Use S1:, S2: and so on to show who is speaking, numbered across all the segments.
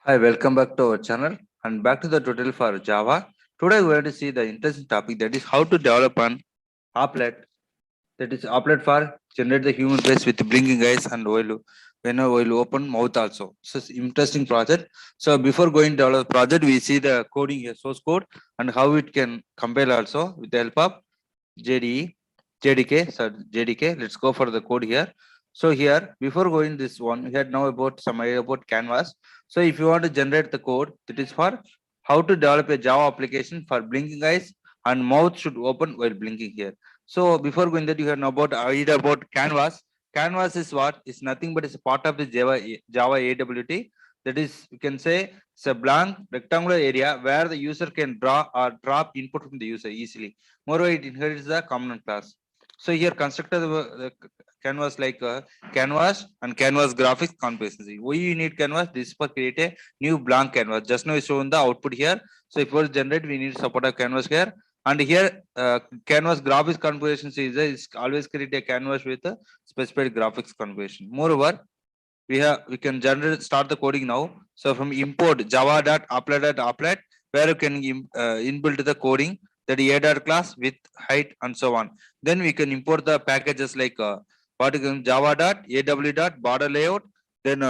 S1: Hi, welcome back to our channel and back to the tutorial for Java. Today we are going to see the interesting topic, that is how to develop an applet, that is applet for generate the human face with blinking eyes and while open mouth also. So it's interesting project. So before going to develop the project, we see the coding here, source code, and how it can compile also with the help of JDE, JDK. Let's go for the code here. So here, before going this one, we had now about some idea about Canvas. So if you want to generate the code, that is for how to develop a Java application for blinking eyes and mouth should open while blinking here. So before going that, you have know about idea about Canvas. Canvas is what? Is nothing but it's a part of the Java AWT. That is, you can say it's a blank rectangular area where the user can draw or drop input from the user easily. Moreover, it inherits the component class. So here constructor the canvas like canvas and canvas graphics competency. Why you need canvas? This for create a new blank canvas. Just now we shown the output here. So if we generate, we need support of canvas here. And here canvas graphics configuration is always create a canvas with a specified graphics configuration. Moreover, we can generate start the coding now. So from import java.applet where you can inbuilt the coding that a class with height and so on. Then we can import the packages like what you can java.aw.border layout, then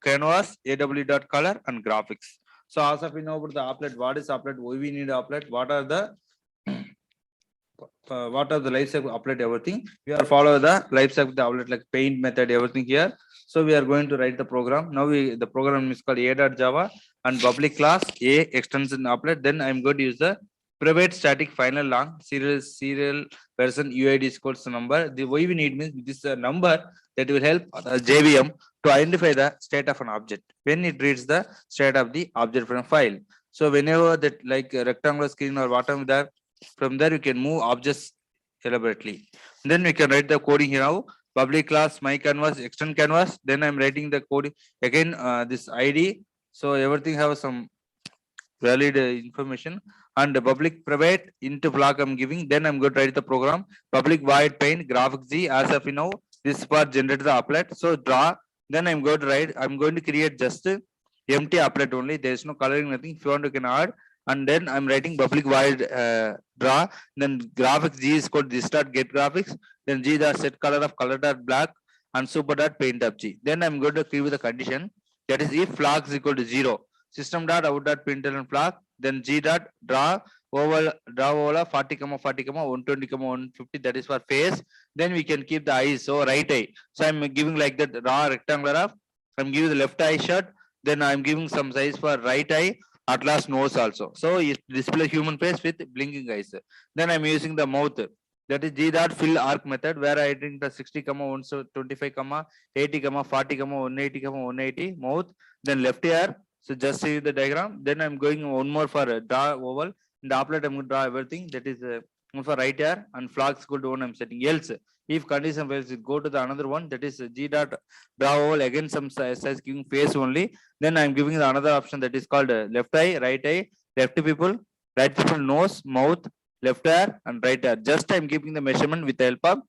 S1: canvas aw.color and graphics. So as of we know about the applet, what is applet, why we need applet, what are the life cycle applet, everything we are follow the life cycle the applet like paint method everything here. So we are going to write the program now. The program is called a.java and public class a extension applet. Then I'm going to use the private static final long serial version uid is equals to number. The why we need means this number that will help jvm to identify the state of an object when it reads the state of the object from a file. So whenever that like rectangular screen or whatever there, from there you can move objects elaborately. Then we can write the coding here now. Public class my canvas extend canvas. Then I'm writing the code again this id. So everything have some valid information and the public private into block I'm giving. Then I'm going to write the program public void paint graphics z as of you know this part generate the applet. So draw. Then I'm going to write, I'm going to create just empty applet only. There is no coloring, nothing. If you want, you can add. And then I'm writing public void draw. Then graphics g is called this dot get graphics. Then g dot set color of color dot black and super dot paint of g. Then I'm going to give the condition that is if flag is equal to 0, system dot out dot println and flag. Then g dot draw over 40 40 120 150, that is for face. Then we can keep the eyes, so right eye. So I'm giving like that raw rectangular of, I'm giving the left eye shut. Then I'm giving some size for right eye at last nose also. So it display human face with blinking eyes. Then I'm using the mouth, that is g dot fill arc method where I think the 60 125 80 40 180 180 mouth. Then left ear. So just see the diagram. Then I'm going one more for draw oval. In the applet I'm going to draw everything, that is one for right ear and flags equal to one I'm setting. Else if condition fails, it go to the another one, that is g dot draw oval, again some size giving face only. Then I'm giving the another option that is called left eye, right eye, left people, right people nose, mouth, left ear and right ear. Just I'm giving the measurement with the help of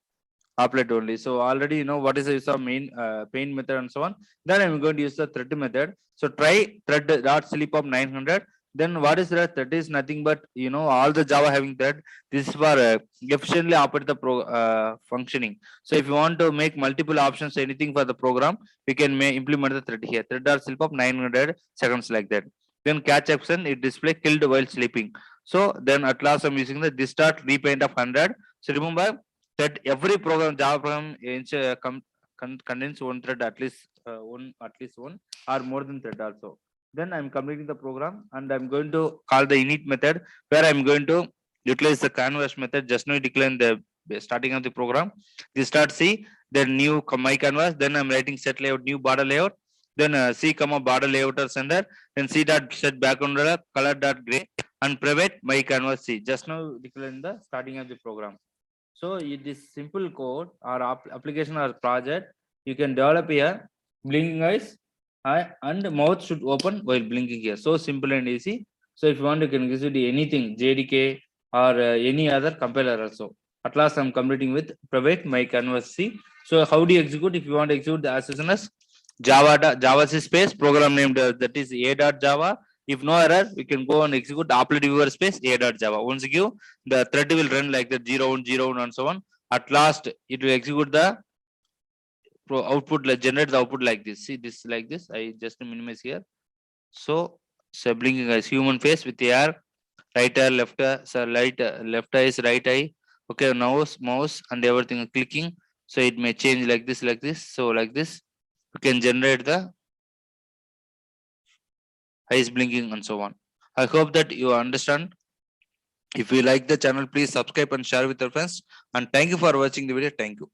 S1: applet only. So already you know what is the use of main paint method and so on. Then I'm going to use the thread method. So try thread dot sleep of 900. Then what is that? Thread is nothing but you know all the Java having thread. This is for efficiently operate the functioning. So if you want to make multiple options anything for the program, we can implement the thread here. Thread dot sleep of 900 seconds like that. Then catch option, it display killed while sleeping. So then at last I'm using the this dot repaint of 100. So remember that every program Java program contains one thread at least one or more than thread also. Then I'm completing the program and I'm going to call the init method where I'm going to utilize the canvas method. Just now decline the starting of the program. This start C, then new my canvas. Then I'm writing set layout new border layout. Then C border layout or sender. Then C dot set background color dot gray and private my canvas C. Just now decline the starting of the program. So this simple code or application or project, you can develop here blinking eyes and mouth should open while blinking here. So simple and easy. So if you want, you can execute anything, JDK or any other compiler also. At last, I'm completing with private my canvas C. So how do you execute? If you want to execute the as soon as Java space program named that is a.java. If no error, we can go and execute the applet viewer space a.java. Once you give, the thread will run like the 0 1 0 1 and so on. At last, it will execute the output, like generate the output like this. See this like this. I just minimize here. So blinking as human face with AR, right eye, left eye, so left eye is right eye. Okay, mouse and everything clicking. So it may change like this, like this. So like this, we can generate the eyes blinking and so on. I hope that you understand. If you like the channel, please subscribe and share with your friends. And thank you for watching the video. Thank you.